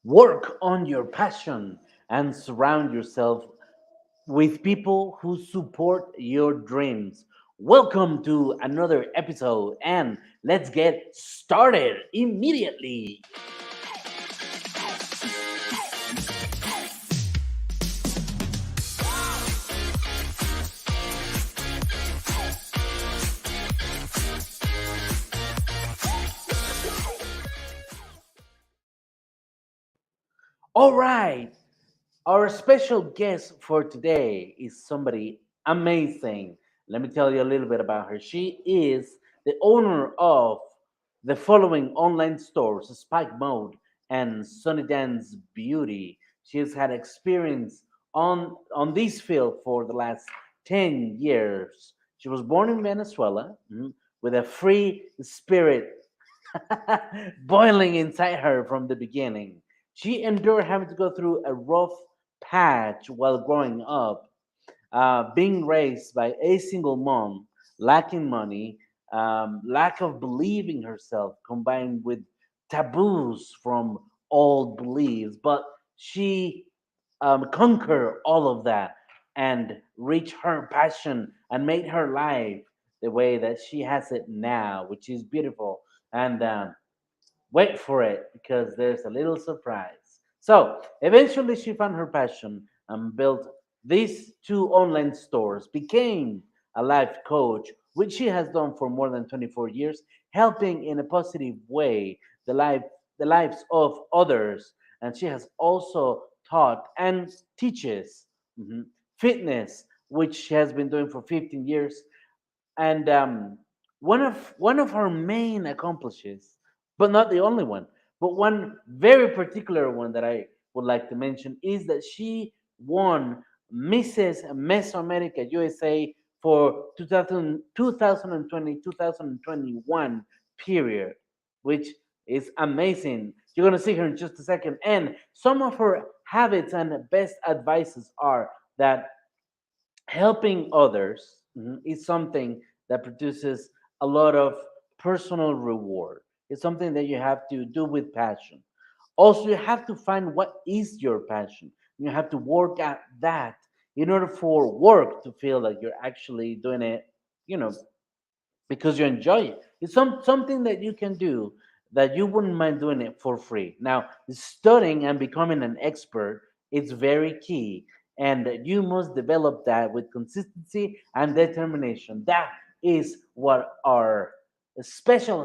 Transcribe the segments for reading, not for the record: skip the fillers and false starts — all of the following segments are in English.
Work on your passion and surround yourself with people who support your dreams. Welcome to another episode, and let's get started immediately. All right, our special guest for today is somebody amazing. Let me tell you a little bit about her. She is the owner of the following online stores: Spike Mode and Sunny Dance Beauty. She has had experience on this field for the last 10 years. She was born in Venezuela, with a free spirit boiling inside her from the beginning. She endured having to go through a rough patch while growing up, being raised by a single mom, lacking money, lack of believing herself, combined with taboos from old beliefs. But she conquered all of that and reached her passion and made her life the way that she has it now, which is beautiful. And wait for it because there's a little surprise. So eventually, she found her passion and built these two online stores, became a life coach, which she has done for more than 24 years, helping in a positive way the lives of others. And she has also taught and teaches mhm, fitness, which she has been doing for 15 years. And one of her main accomplishments, but not the only one, but one very particular one that I would like to mention is that she won Mrs. Mesoamerica USA for 2020-2021 period, which is amazing. You're going to see her in just a second. And some of her habits and best advices are that helping others is something that produces a lot of personal reward. It's something that you have to do with passion. Also, you have to find what is your passion. You have to work at that in order for work to feel like you're actually doing it, you know, because you enjoy it. It's something that you can do that you wouldn't mind doing it for free. Now, studying and becoming an expert is very key, and you must develop that with consistency and determination. That is what our special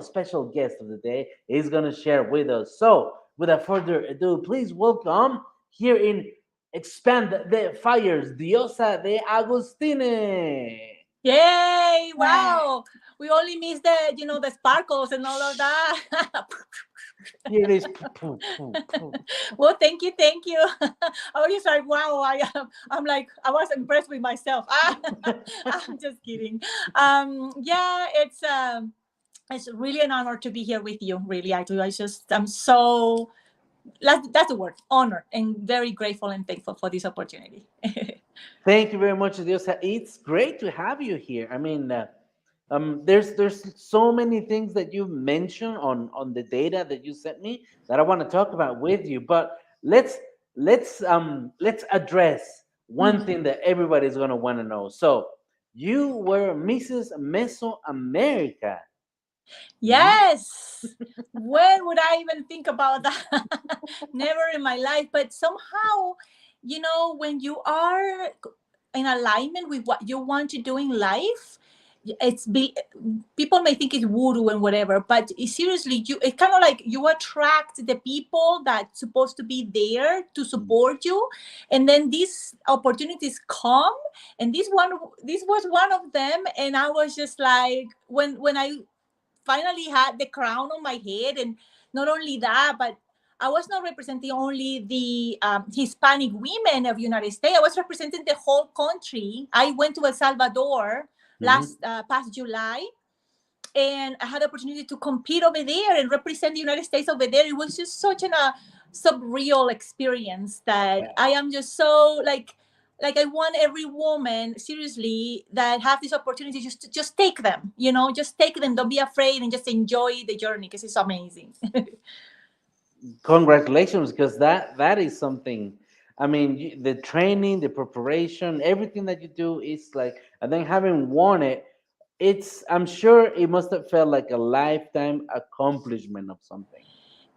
guest of the day is going to share with us. So, without further ado, please welcome here in Expand the Fires, Diosa DeAgostine. Yay! Wow. We only miss the sparkles and all of that. Here it is. Poof, poof, poof, poof. Well, thank you, thank you. I was just like, wow. I'm like, I was impressed with myself. I'm just kidding. Yeah, it's really an honor to be here with you. Really, I do. I'm so that's the word, honored and very grateful and thankful for this opportunity. Thank you very much, Diosa. It's great to have you here. I mean, there's so many things that you mentioned on the data that you sent me that I want to talk about with you. But let's let's address one thing that everybody's gonna want to know. So you were Mrs. Mesoamerica. Mhm. Yes. When would I even think about that? Never in my life. But somehow, when you are in alignment with what you want to do in life, it's be people may think it's voodoo and whatever, but seriously, it's kind of like you attract the people that's supposed to be there to support you, and then these opportunities come, and this was one of them, and I was just like, when I finally had the crown on my head. And not only that, but I was not representing only the Hispanic women of United States. I was representing the whole country. I went to El Salvador Mhm. past July, and I had the opportunity to compete over there and represent the United States over there. It was just such a surreal experience that I am just so like I want every woman seriously that have this opportunity just take them, just take them. Don't be afraid and just enjoy the journey because it's amazing. Congratulations, because that is something. I mean, the training, the preparation, everything that you do is like, and then having won it, it's. I'm sure it must have felt like a lifetime accomplishment of something.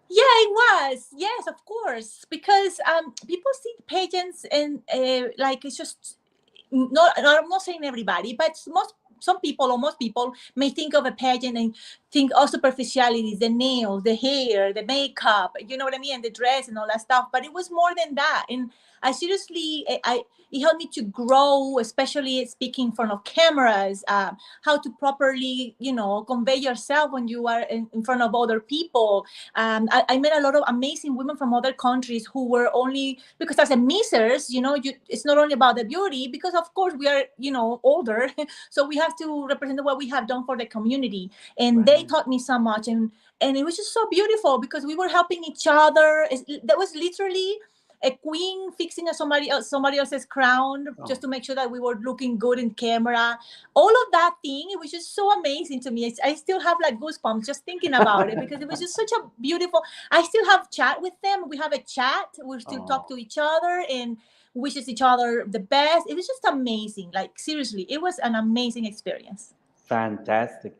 Yeah, it was. Yes, of course, because people see pageants and like it's just I'm not saying everybody, but most some people or most people may think of a pageant and think all superficialities, the nails, the hair, the makeup, you know what I mean, and the dress and all that stuff. But it was more than that, and I seriously, it helped me to grow, especially speaking in front of cameras, how to properly, convey yourself when you are in front of other people. I met a lot of amazing women from other countries who were only because as a missers, it's not only about the beauty, because of course we are, older, so we have to represent what we have done for the community, and they Right. taught me so much, and it was just so beautiful because we were helping each other. That was literally a queen fixing somebody else's crown just Oh, to make sure that we were looking good in camera. All of that thing, it was just so amazing to me. I still have like goosebumps just thinking about it because it was just such a beautiful. I still have chat with them. We have a chat. We still talk oh, to each other and wishes each other the best. It was just amazing. Like seriously, it was an amazing experience. fantastic.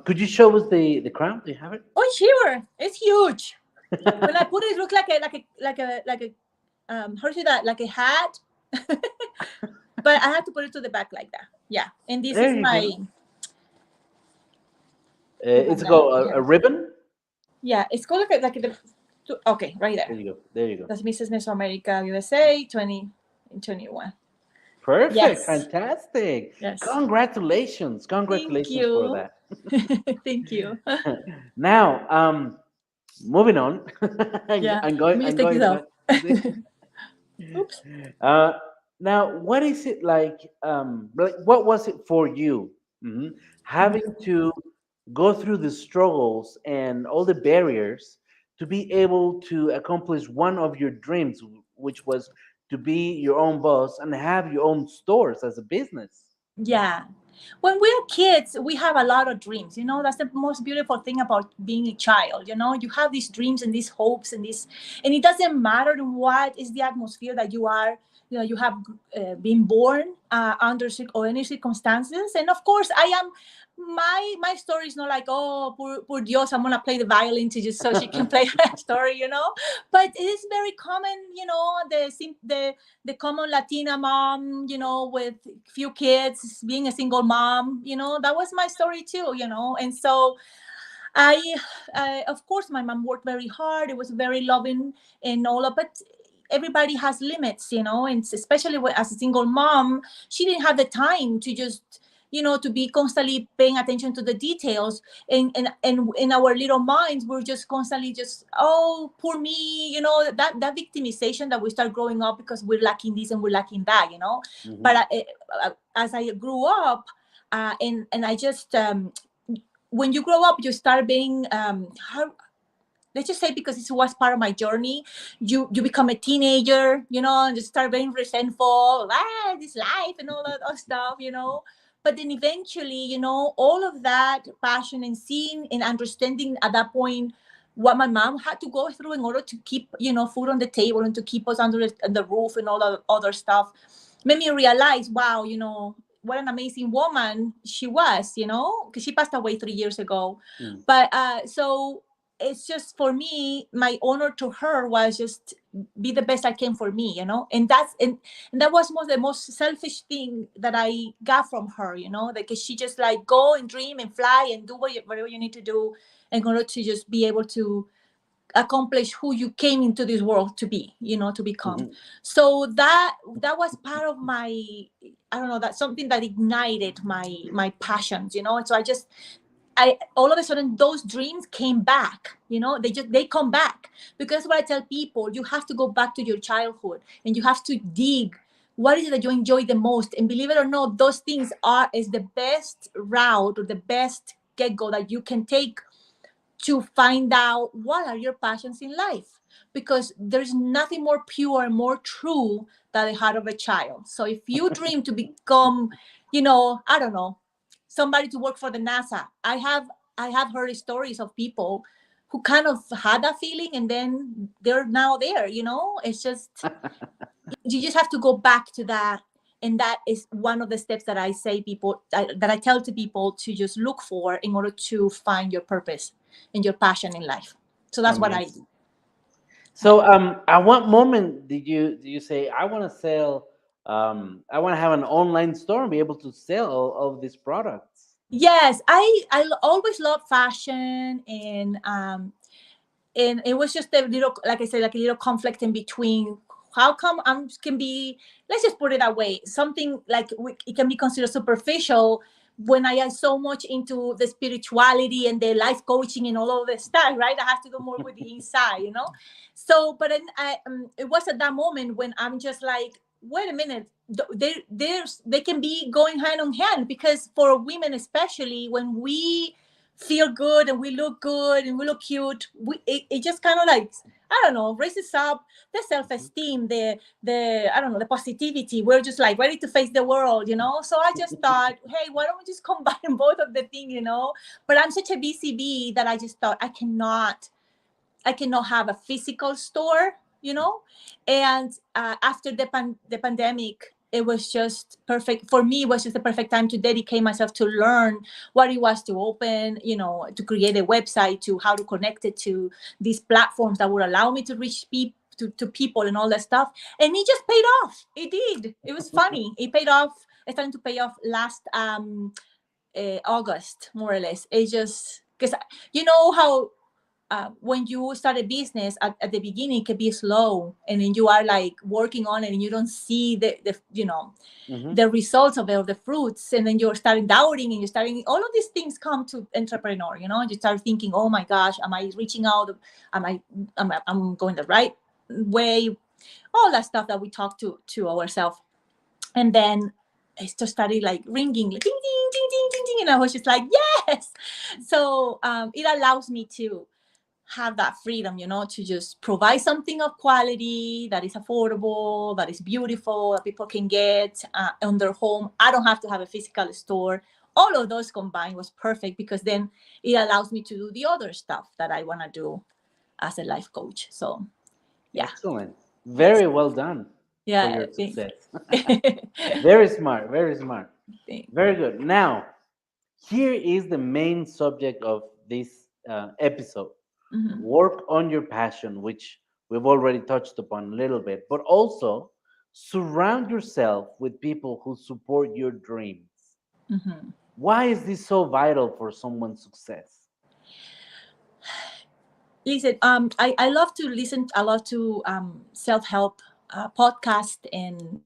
Could you show us the crown? Do you have it? Oh, sure, it's huge. When I put it, it looked like a how do you say that, like a hat. But I had to put it to the back like that. Yeah, and this There is you my. go. We have It's that. called Yeah, a ribbon. yeah. It's called okay, right there. There you go. There you go. That's Mrs. Mesoamerica USA 2021. Perfect. Yes, Fantastic. yes. Congratulations. Thank Congratulations for you. that. Thank you. Now, moving on. Yeah, I'm let going. me just I'm take this going off. back to this. Oops. Uh, Now, what is it like? Like, what was it for you? Having to go through the struggles and all the barriers to be able to accomplish one of your dreams, which was to be your own boss and have your own stores as a business. Yeah. When we're kids, we have a lot of dreams. That's the most beautiful thing about being a child. You have these dreams and these hopes and it doesn't matter what is the atmosphere that you are. You have been born under or any circumstances. And of course, I am. My story is not like, oh, poor Dios, I'm gonna play the violin to just so she can play that story. But it is very common. The common Latina mom, with few kids, being a single mom, that was my story too. And so of course, my mom worked very hard. It was very loving and all of it. Everybody has limits. And especially as a single mom, she didn't have the time to just, to be constantly paying attention to the details. And in our little minds, we're just constantly just, oh, poor me, that victimization that we start growing up because we're lacking this and we're lacking that. But Hmm. as I grew up, and I just when you grow up, you start being let's just say, because it was part of my journey, you become a teenager, and you start being resentful, this life and all that other stuff. But then eventually, all of that passion and seeing and understanding at that point what my mom had to go through in order to keep food on the table and to keep us under the roof and all that other stuff made me realize, wow, what an amazing woman she was, because she passed away 3 years ago. Mm. But so it's just, for me, my honor to her was just be the best I can for me, and that was the most selfish thing that I got from her, because she just like go and dream and fly and do whatever you need to do in order to just be able to accomplish who you came into this world to be, to become. Hmm. So that was part of my, I don't know, that's something that ignited my passions, and so I all of a sudden those dreams came back. They come back, because what I tell people, you have to go back to your childhood and you have to dig what is it that you enjoy the most. And believe it or not, those things is the best route or the best get go that you can take to find out what are your passions in life, because there's nothing more pure and more true than the heart of a child. So if you dream to become, I don't know, somebody to work for the NASA, I have heard stories of people who kind of had that feeling, and then they're now there. It's just, you just have to go back to that. And that is one of the steps that I say people, that I tell to people to just look for in order to find your purpose and your passion in life. So that's what I do. Amazing. Yeah. So, at what moment did you say I want to sell? I want to have an online store and be able to sell all of these products. Yes, I always love fashion, and it was just a little, like I said, like a little conflict in between. How come I'm can be, let's just put it that way, something like it can be considered superficial when I am so much into the spirituality and the life coaching and all of the stuff, right? I have to do more with the inside. So but then it was at that moment when I'm just like, wait a minute, they can be going hand in hand, because for women especially, when we feel good and we look good and we look cute, it just kind of like, I don't know, raises up the self-esteem, the I don't know, the positivity. We're just like ready to face the world. So I just thought, hey, why don't we just combine both of the thing. But I'm such a busy bee that I just thought I cannot have a physical store. And after the pandemic, it was just perfect for me. It was just the perfect time to dedicate myself to learn what it was to open, to create a website, to how to connect it to these platforms that would allow me to reach people. To people and all that stuff, and it just paid off. It did. It was funny. It paid off. It's starting to pay off last August, more or less. It just, because you know how when you start a business at the beginning, it can be slow, and then you are like working on it and you don't see Hmm. the results of it, or the fruits, and then you're starting doubting, and you're starting, all of these things come to entrepreneur. You start thinking, oh my gosh, am I reaching out, am I going the right way, all that stuff that we talk to ourselves. And then it just started like ringing, like ding ding ding ding ding ding, and I was just like, yes. So it allows me to have that freedom, to just provide something of quality that is affordable, that is beautiful, that people can get on their home. I don't have to have a physical store. All of those combined was perfect, because then it allows me to do the other stuff that I want to do as a life coach. So yeah. Excellent. Yes. Very well done for Yeah. your success. Very smart. Very smart. Thank- Very good. Now, here is the main subject of this episode. Mhm. Work on your passion, which we've already touched upon a little bit, but also surround yourself with people who support your dreams. Mhm. Why is this so vital for someone's success? Listen, I love to listen a lot to self-help podcast and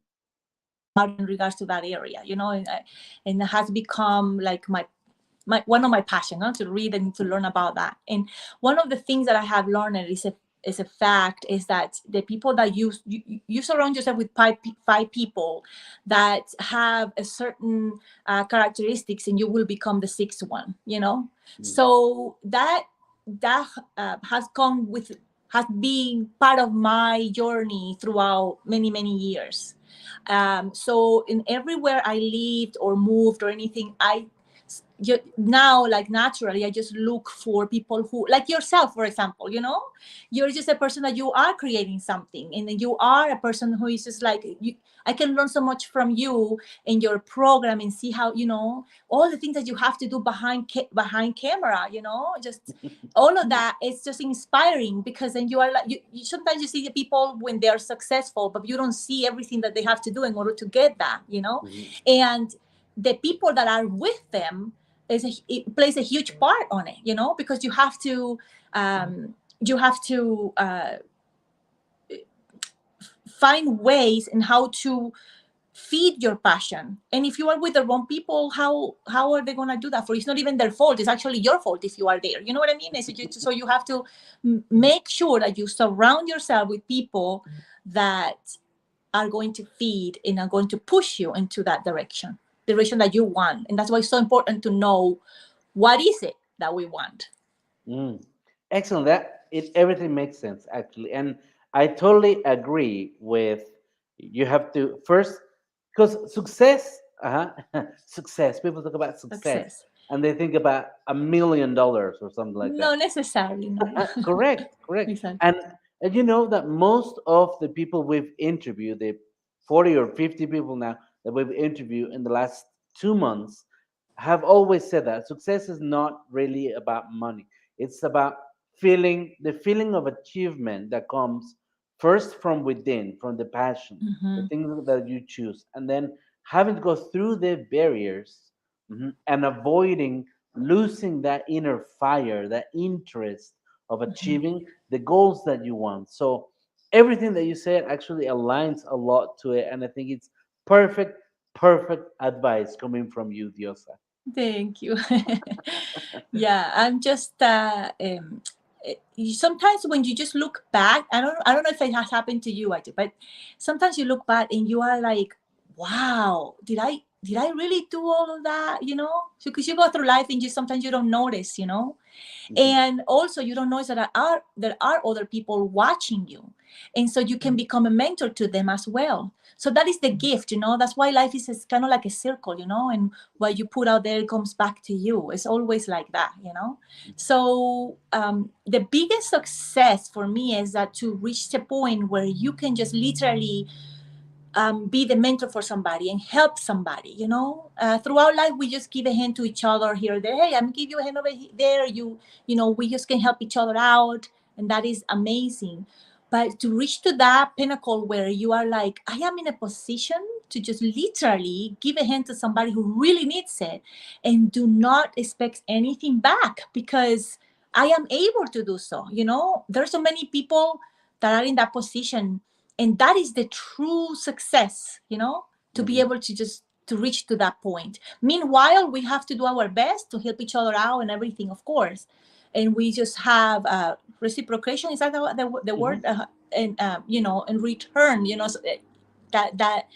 about in regards to that area, and it has become like my one of my passion, to read and to learn about that. And one of the things that I have learned is a fact, is that the people that you surround yourself with five people that have a certain characteristics, and you will become the sixth one. Mm. So that has come with, has been part of my journey throughout many many years. So in everywhere I lived or moved or anything, now, like, naturally, I just look for people who, like yourself, for example. You're just a person that you are creating something, and then you are a person who is just like you. I can learn so much from you in your program, and see how, all the things that you have to do behind camera. Just all of that. It's just inspiring, because then you are like, you sometimes you see the people when they are successful, but you don't see everything that they have to do in order to get that. Mhm. And the people that are with them, it plays a huge part on it, because you have to find ways in how to feed your passion. And if you are with the wrong people, how are they going to do that for you? It's not even their fault. It's actually your fault if you are there. You know what I mean? So you have to make sure that you surround yourself with people that are going to feed and are going to push you into that direction, the direction that you want. And that's why it's so important to know what is it that we want. Mm. Excellent. That it everything makes sense actually, and I totally agree with you. Have to first, because success, success. People talk about success, Success. and they think about $1 million or something like that. No necessarily, no. Correct, correct. Exactly. And you know that most of the people we've interviewed, the 40 or 50 people now that we've interviewed in the last 2 months, have always said that success is not really about money. It's about feeling the feeling of achievement that comes first from within, from the passion, the Hmm. things that you choose, and then having to go through the barriers, and avoiding losing that inner fire, that interest of achieving the goals that you want. So everything that you said actually aligns a lot to it, and I think it's perfect, perfect advice coming from you, Diosa. Thank you. Yeah, I'm just sometimes when you just look back, I don't know if it has happened to you, Ajay, but sometimes you look back and you are like, wow, did I really do all of that? Because you go through life and you sometimes you don't notice, Mhm, and also you don't know that there are other people watching you, and so you can become a mentor to them as well. So that is the gift. That's why life is kind of like a circle, and what you put out there comes back to you. It's always like that. So the biggest success for me is that to reach the point where you can just literally be the mentor for somebody and help somebody. Throughout life, we just give a hand to each other here or there. Hey, I'm give you a hand over there. We just can help each other out, and that is amazing. But to reach to that pinnacle where you are like, I am in a position to just literally give a hand to somebody who really needs it, and do not expect anything back, because I am able to do so. There's so many people that are in that position, and that is the true success, to be mhm, able to just to reach to that point. Meanwhile, we have to do our best to help each other out and everything, of course, and we just have reciprocation. Is that the mhm, word? And in return, so that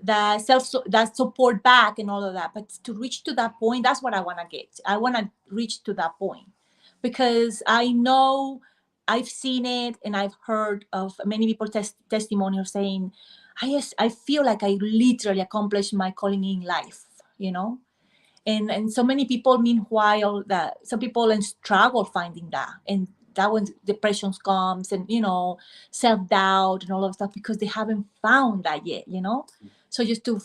that support back and all of that. But to reach to that point, that's what I want to get. I want to reach to that point, because I know I've seen it, and I've heard of many people testimonials saying, I feel like I literally accomplished my calling in life, you know and so many people, meanwhile, that some people and struggle finding that, and that when depression comes, and self-doubt and all of stuff, because they haven't found that yet. So just to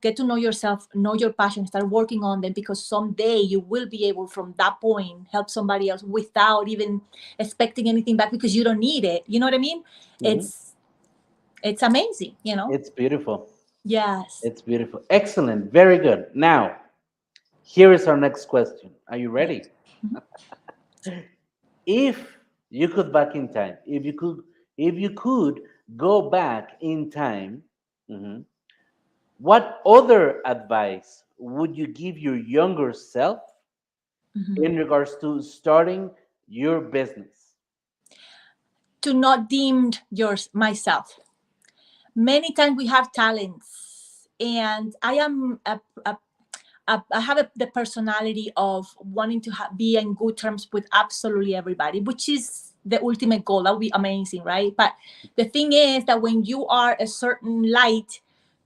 get to know yourself, know your passion, start working on them, because someday you will be able, from that point, help somebody else without even expecting anything back, because you don't need it. You know what I mean? mhm. It's amazing. It's beautiful. Yes. It's beautiful. Excellent. Very good. Now, here is our next question. Are you Yes. ready? If you could back in time, if you could go back in time, mhm, what other advice would you give your younger self Mhm. in regards to starting your business? To not deem yours myself. Many times we have talents, and I am I have the personality of wanting to be in good terms with absolutely everybody, which is the ultimate goal. That would be amazing, right? But the thing is that when you are a certain light,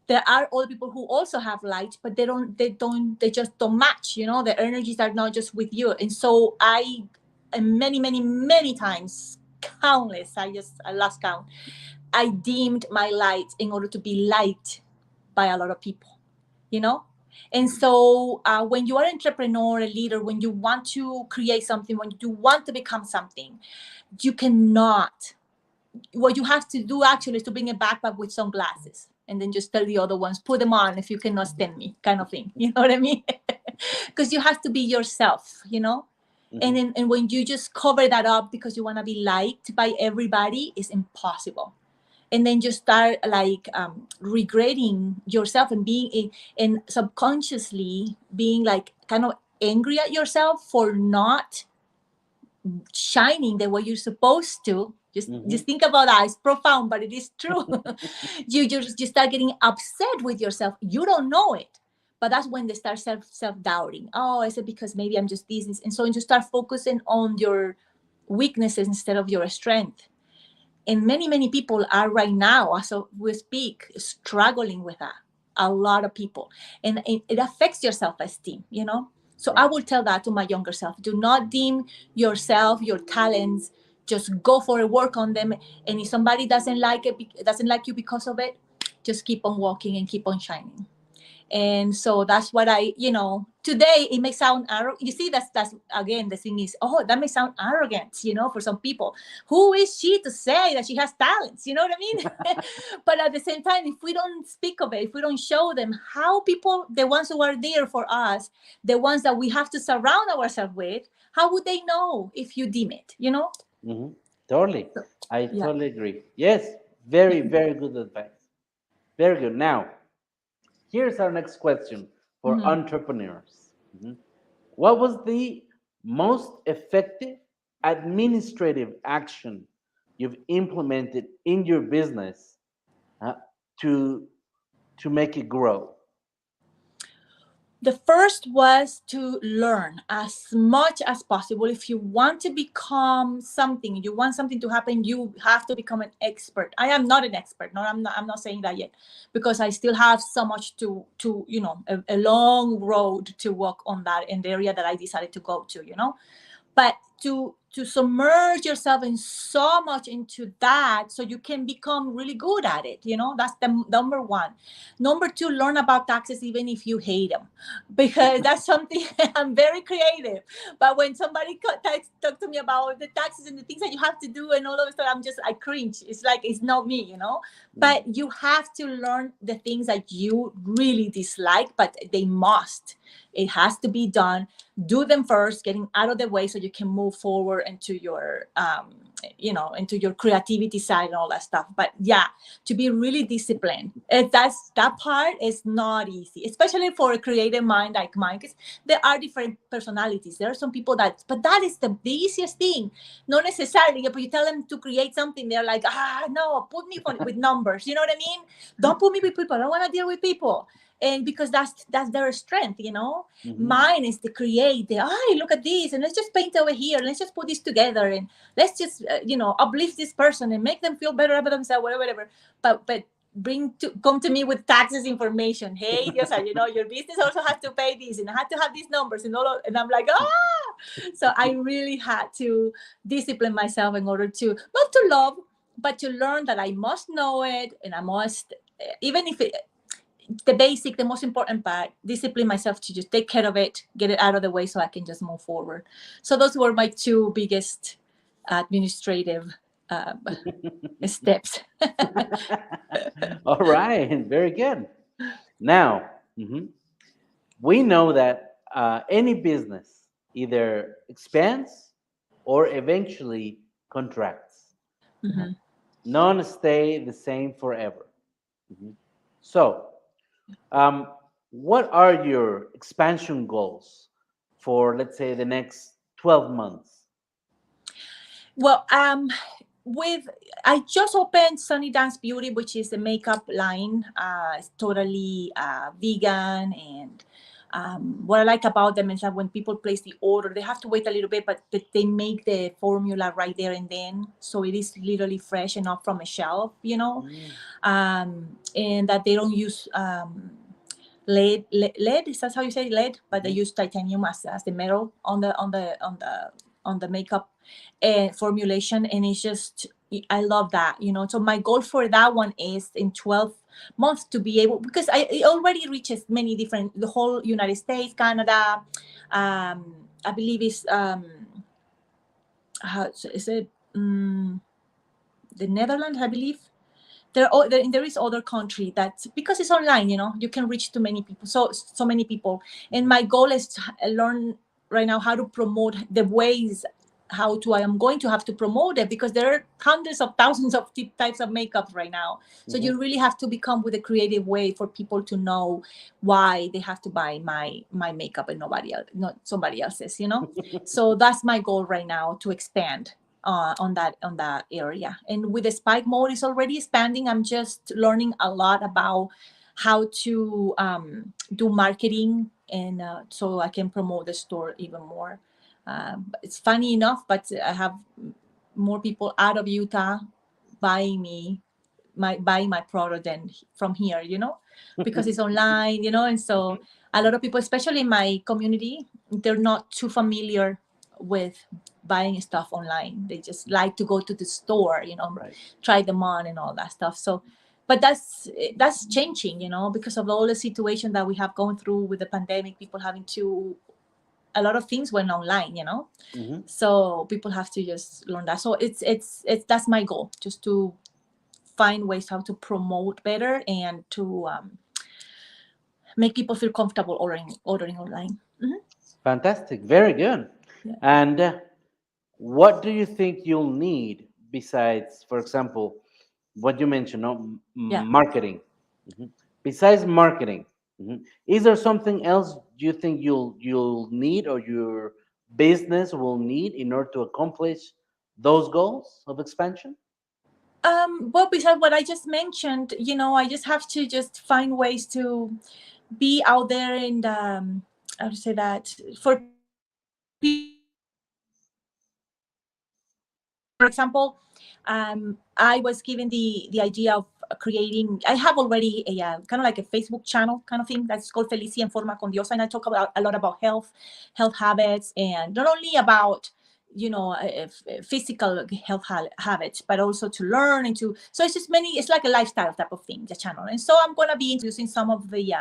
there are other people who also have light, but they just don't match. The energies are not just with you. And so and many, many, many times, countless, I lost count, I deemed my light in order to be liked by a lot of people, you know? And so when you are an entrepreneur, a leader, when you want to create something, when you want to become something, you cannot. What you have to do actually is to bring a backpack with sunglasses, and then just tell the other ones, put them on if you cannot stand me, kind of thing. You know what I mean? Because you have to be yourself. And Mhm, then, and when you just cover that up because you want to be liked by everybody, it's impossible. And then you start like regretting yourself, and and subconsciously being like kind of angry at yourself for not shining the way you're supposed to. Just mhm, think about that. It's profound, but it is true. You start getting upset with yourself. You don't know it, but that's when they start self-doubting. Oh, is it because maybe I'm just this? And so you start focusing on your weaknesses instead of your strength. And many, many people are right now, as we speak, struggling with that. A lot of people. And it affects your self-esteem. So I Right. will tell that to my younger self. Do not dim yourself, your talents. Just go for it, work on them. And if somebody doesn't like you because of it, just keep on walking and keep on shining. And so that's what today it may sound arrogant. You see, that's again, the thing is, oh, that may sound arrogant, for some people. Who is she to say that she has talents? You know what I mean? But at the same time, if we don't speak of it, if we don't show them, how people, the ones who are there for us, the ones that we have to surround ourselves with, how would they know if you deem it? Hmm. Totally. So, I yeah. totally agree. Yes, very, very good advice. Very good. Now, here's our next question for Mhm. entrepreneurs. Mhm. What was the most effective administrative action you've implemented in your business uh, to make it grow? The first was to learn as much as possible. If you want to become something, you want something to happen, you have to become an expert. I am not an expert. No, I'm not saying that yet, because I still have so much to a long road to walk on that in the area that I decided to go to. But to submerge yourself in so much into that so you can become really good at it. That's the number one. Number two, learn about taxes even if you hate them, because that's something. I'm very creative, but when somebody talk to me about the taxes and the things that you have to do and all of stuff, I cringe. It's like it's not me. Mm. But you have to learn the things that you really dislike, but they must. It has to be done. Do them first, getting out of the way so you can move forward into your creativity side and all that stuff. But yeah, to be really disciplined. That part is not easy, especially for a creative mind like mine, because there are different personalities. There are some people but that is the easiest thing. Not necessarily, but you tell them to create something, they're like, no, put me with numbers. You know what I mean? Don't put me with people. I don't want to deal with people. And because that's their strength. Mhm. Mine is to create look at this, and let's just paint over here, let's just put this together, and let's just uplift this person and make them feel better about themselves, whatever. But come to me with taxes information. Hey, Diosa, your business also has to pay this, and I had to have these numbers and and I'm like, so I really had to discipline myself in order to not to love, but to learn that I must know it, and I must, even if the basic, the most important part, discipline myself to just take care of it, get it out of the way so I can just move forward. So those were my two biggest administrative um, steps. All right, very good. Now, mhm, we know that any business either expands or eventually contracts. Uh, Mhm. None stay the same forever. Mhm. So, um, what are your expansion goals for, let's say, the next 12 months? Well, with I just opened Sunny Dance Beauty, which is a makeup line. It's totally vegan, and what I like about them is that when people place the order, they have to wait a little bit, but they make the formula right there and then, so it is literally fresh and not from a shelf. Mm. And that they don't use lead, is that how you say lead? But they Mhm. use titanium as the metal on the makeup formulation, and it's just, I love that. So my goal for that one is in 12 months to be able, because it already reaches many different, the whole United States, Canada, I believe is how is it, the Netherlands, I believe. There is other country that, because it's online, you can reach to many people, so many people. And Mhm. my goal is to learn right now how to promote the ways, I am going to have to promote it, because there are hundreds of thousands of types of makeup right now. So Mhm. you really have to become with a creative way for people to know why they have to buy my makeup and nobody else, not somebody else's. So that's my goal right now, to expand on that area. And with the spike mode is already expanding. I'm just learning a lot about how to do marketing, and so I can promote the store even more. It's funny enough, but I have more people out of Utah buying my product than from here, because it's online, and so a lot of people, especially in my community, they're not too familiar with buying stuff online. They just like to go to the store, Right. try them on and all that stuff. So, but that's changing, because of all the situation that we have gone through with the pandemic. People having to a lot of things went online. Hmm. So people have to just learn that. So it's that's my goal, just to find ways how to promote better and to make people feel comfortable ordering online. Fantastic. Very good. Yeah. And what do you think you'll need besides, for example, what you mentioned, no? Yeah. Marketing? Mhm. Besides marketing, is there something else you think you'll need or your business will need in order to accomplish those goals of expansion? Well, besides what I just mentioned, I just have to just find ways to be out there and how to say that, for people to know me better. For example, I was given the idea of creating. I have already a kind of like a Facebook channel kind of thing that's called Felicia en Forma con Diosa, and I talk about a lot about health habits, and not only about physical health habits, but also to learn and to. So it's just many. It's like a lifestyle type of thing, the channel, and so I'm gonna be introducing some of the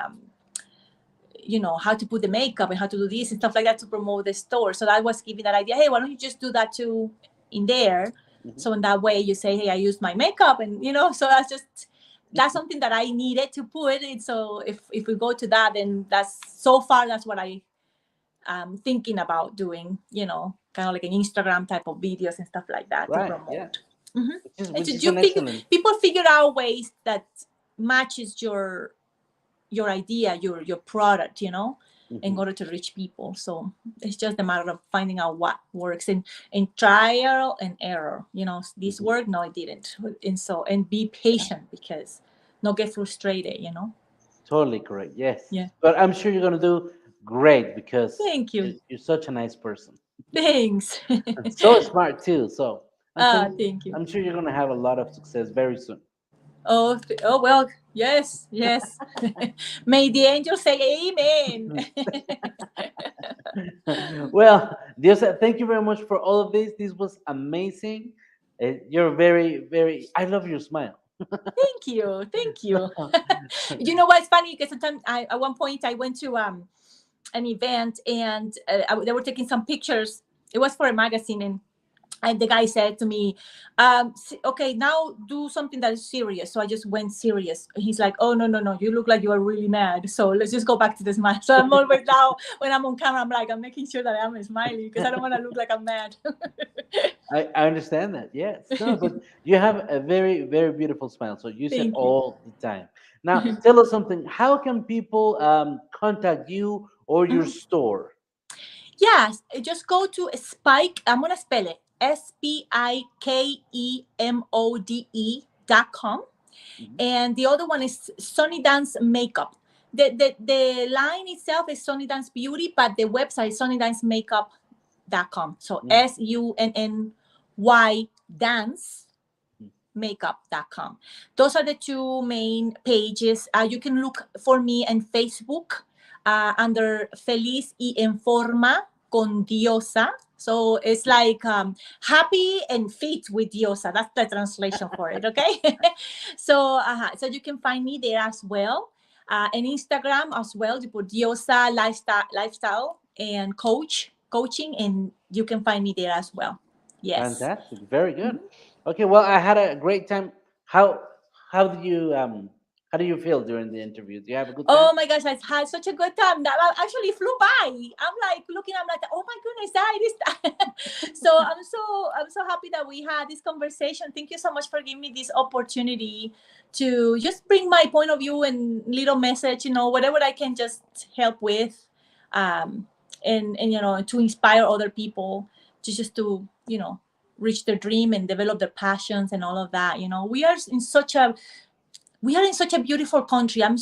how to put the makeup and how to do this and stuff like that to promote the store. So I was giving that idea. Hey, why don't you just do that too in there? Mhm. So in that way, you say, hey, I used my makeup, and so that's something that I needed to put it. So if we go to that, then that's what I am thinking about doing. Kind of like an Instagram type of videos and stuff like that to Right. Yeah. promote. hmm Which is And so which is you an figure excellent. people figure out ways that matches your idea, your product, in Mhm. order to reach people. So it's just a matter of finding out what works and trial and error. This Mhm. worked, no, it didn't. And be patient, because not get frustrated. Totally correct. Yes. Yeah. But I'm sure you're gonna do great because Thank you. you're such a nice person. Thanks. So smart too. So Thank you. I'm sure you're gonna have a lot of success very soon. Oh well, yes, yes. May the angels say amen. Well, Diosa, thank you very much for all of this. This was amazing. You're very, very. I love your smile. Thank you. Thank you. You know what's funny? Because sometimes at one point I went to an event, and they were taking some pictures. It was for a magazine, and the guy said to me, okay, now do something that is serious. So I just went serious. He's like, oh, no, no, no, you look like you are really mad. So let's just go back to the smile. So I'm always now, when I'm on camera, I'm making sure that I'm smiling, because I don't want to look like I'm mad. I understand that. Yes. No, but you have a very, very beautiful smile. So use it Thank you. all the time. Now, tell us something. How can people contact you or your Mhm. store? Yes, just go to Spike. I'm gonna spell it SPIKEMODE.com. Mhm. And the other one is Sunny Dance Makeup. The line itself is Sunny Dance Beauty, but the website is sunnydancemakeup.com. So Mm, SUNNY dance makeup.com. Those are the two main pages. You can look for me on Facebook under Feliz y en Forma con Diosa. So it's like happy and fit with Diosa. That's the translation for it. Okay. So you can find me there as well. And Instagram as well. You put Diosa lifestyle and coaching, and you can find me there as well. Yes. Fantastic. Very good. Okay. Well, I had a great time. How how do you how do you feel during the interview? Do you have a good time? Oh my gosh, I had such a good time. That actually flew by. I'm like looking, I'm like, oh my goodness, that is that. So I'm so happy that we had this conversation. Thank you so much for giving me this opportunity to just bring my point of view and little message, whatever I can just help with. Um and to inspire other people to just to, reach their dream and develop their passions and all of that. We are in such a beautiful country. I had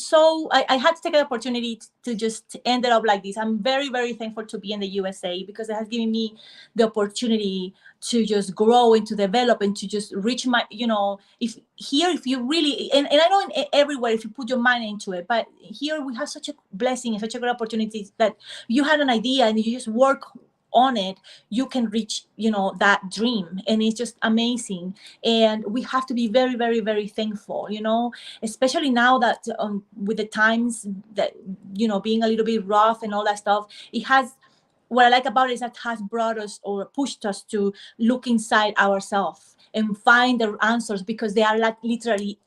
to take an opportunity to just end it up like this. I'm very, very thankful to be in the USA, because it has given me the opportunity to just grow and to develop and to just reach my, if here, if you really, and I know everywhere, if you put your mind into it, but here we have such a blessing and such a great opportunity that you had an idea and you just work on it, you can reach, that dream. And it's just amazing. And we have to be very, very, very thankful, especially now that, with the times that, being a little bit rough and all that stuff, it has, what I like about it is that has brought us or pushed us to look inside ourselves and find the answers, because they are like literally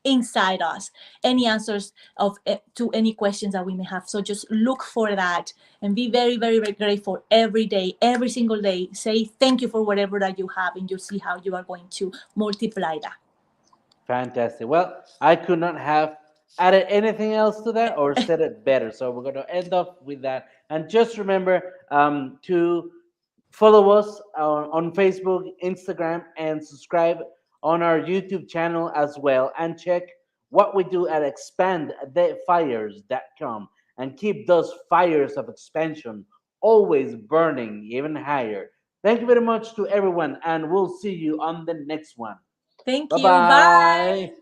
inside us, any answers of to any questions that we may have. So just look for that and be very, very, very grateful every day, every single day. Say thank you for whatever that you have, and you'll see how you are going to multiply that. Fantastic. Well, I could not have added anything else to that or said it better. So we're going to end up with that. And just remember to follow us on Facebook, Instagram, and subscribe on our YouTube channel as well. And check what we do at expandthefires.com and keep those fires of expansion always burning even higher. Thank you very much to everyone, and we'll see you on the next one. Thank Bye you. Bye. bye.